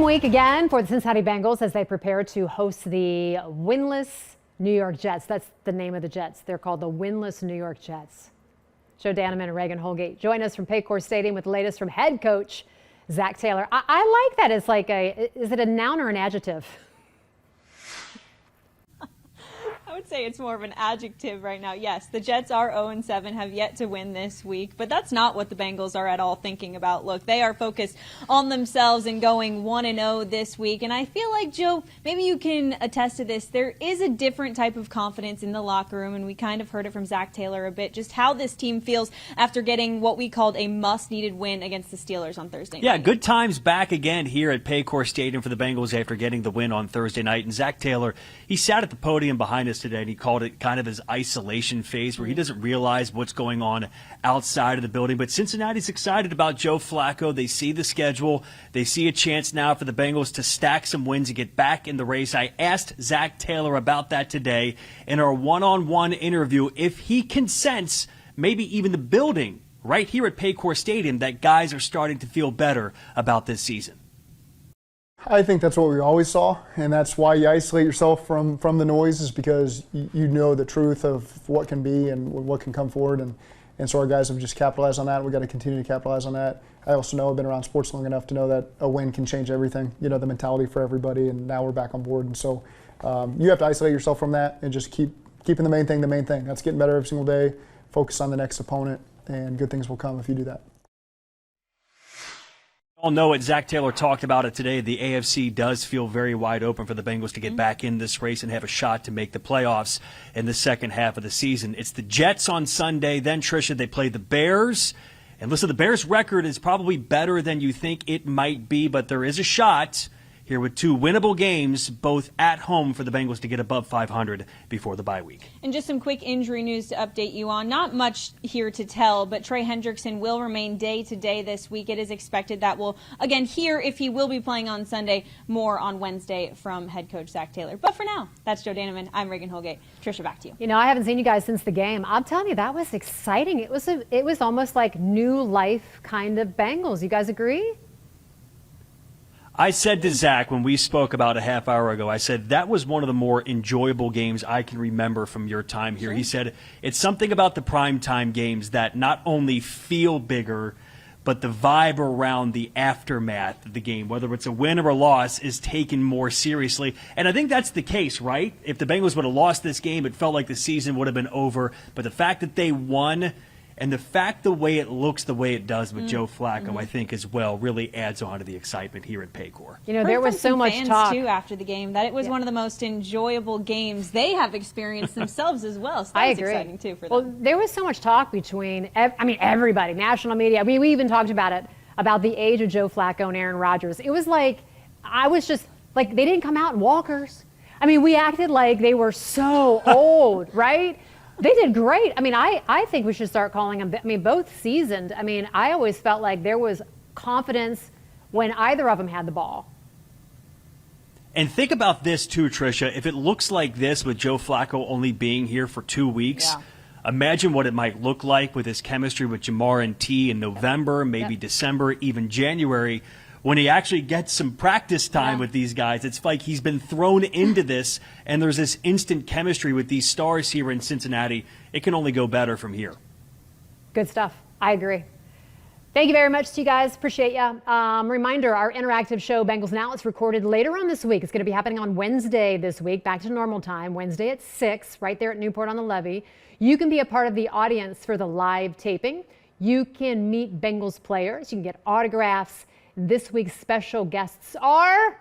Week again for the Cincinnati Bengals as they prepare to host the winless New York Jets. That's the name of the Jets. They're called the winless New York Jets. Joe Danneman and Reagan Holgate join us from Paycor Stadium with the latest from head coach Zac Taylor. I like that. It's like is it a noun or an adjective? I would say it's more of an adjective right now. Yes, the Jets are 0-7, have yet to win this week, but that's not what the Bengals are at all thinking about. Look, they are focused on themselves and going 1-0 this week, and I feel like, Joe, maybe you can attest to this. There is a different type of confidence in the locker room, and we kind of heard it from Zac Taylor a bit, just how this team feels after getting what we called a must-needed win against the Steelers on Thursday night. Yeah, good times back again here at Paycor Stadium for the Bengals after getting the win on Thursday night, and Zac Taylor, he sat at the podium behind us today, and he called it kind of his isolation phase where he doesn't realize what's going on outside of the building. But Cincinnati's excited about Joe Flacco. They see the schedule. They see a chance now for the Bengals to stack some wins and get back in the race. I asked Zac Taylor about that today in our one-on-one interview if he can sense maybe even the building right here at Paycor Stadium that guys are starting to feel better about this season. I think that's what we always saw, and that's why you isolate yourself from the noise, is because you know the truth of what can be and what can come forward, and so our guys have just capitalized on that. We've got to continue to capitalize on that. I also know I've been around sports long enough to know that a win can change everything, you know, the mentality for everybody, and now we're back on board. And so you have to isolate yourself from that and just keeping the main thing the main thing. That's getting better every single day, focus on the next opponent, and good things will come if you do that. All know it. Zac Taylor talked about it today. The AFC does feel very wide open for the Bengals to get back in this race and have a shot to make the playoffs in the second half of the season. It's the Jets on Sunday. Then, Tricia, they play the Bears. And listen, the Bears' record is probably better than you think it might be, but there is a shot here with two winnable games, both at home, for the Bengals to get above 500 before the bye week. And just some quick injury news to update you on. Not much here to tell, but Trey Hendrickson will remain day-to-day this week. It is expected that we'll, again, hear if he will be playing on Sunday, more on Wednesday from head coach Zac Taylor. But for now, that's Joe Danneman. I'm Reagan Holgate. Tricia, back to you. You know, I haven't seen you guys since the game. I'm telling you, that was exciting. It was almost like new life kind of Bengals. You guys agree? I said to Zac when we spoke about a half hour ago, I said that was one of the more enjoyable games I can remember from your time here. Sure. He said it's something about the primetime games that not only feel bigger, but the vibe around the aftermath of the game, whether it's a win or a loss, is taken more seriously. And I think that's the case, right? If the Bengals would have lost this game, it felt like the season would have been over. But the fact that they won, and the fact the way it looks the way it does with Joe Flacco, I think as well, really adds on to the excitement here at Paycor. You know, there was so much talk too after the game that it was one of the most enjoyable games they have experienced themselves as well. So that was exciting too for them. Well, there was so much talk between, everybody, national media. I mean, we even talked about it, about the age of Joe Flacco and Aaron Rodgers. It was like, I was just like, they didn't come out in walkers. I mean, we acted like they were so old, right? They did great. I mean, I think we should start calling them, both seasoned. I mean, I always felt like there was confidence when either of them had the ball. And think about this too, Tricia. If it looks like this with Joe Flacco only being here for 2 weeks, imagine what it might look like with his chemistry with Jamar and T in November, maybe December, even January, when he actually gets some practice time with these guys. It's like he's been thrown into this, and there's this instant chemistry with these stars here in Cincinnati. It can only go better from here. Good stuff. I agree. Thank you very much to you guys. Appreciate you. Reminder, our interactive show, Bengals Now, it's recorded later on this week. It's going to be happening on Wednesday this week, back to normal time, Wednesday at 6, right there at Newport on the Levee. You can be a part of the audience for the live taping. You can meet Bengals players. You can get autographs. This week's special guests are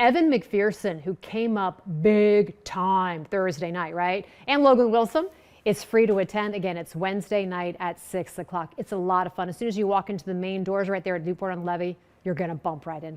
Evan McPherson, who came up big time Thursday night, right? And Logan Wilson. It's free to attend. Again, it's Wednesday night at 6 o'clock. It's a lot of fun. As soon as you walk into the main doors right there at Newport on Levee, you're going to bump right in.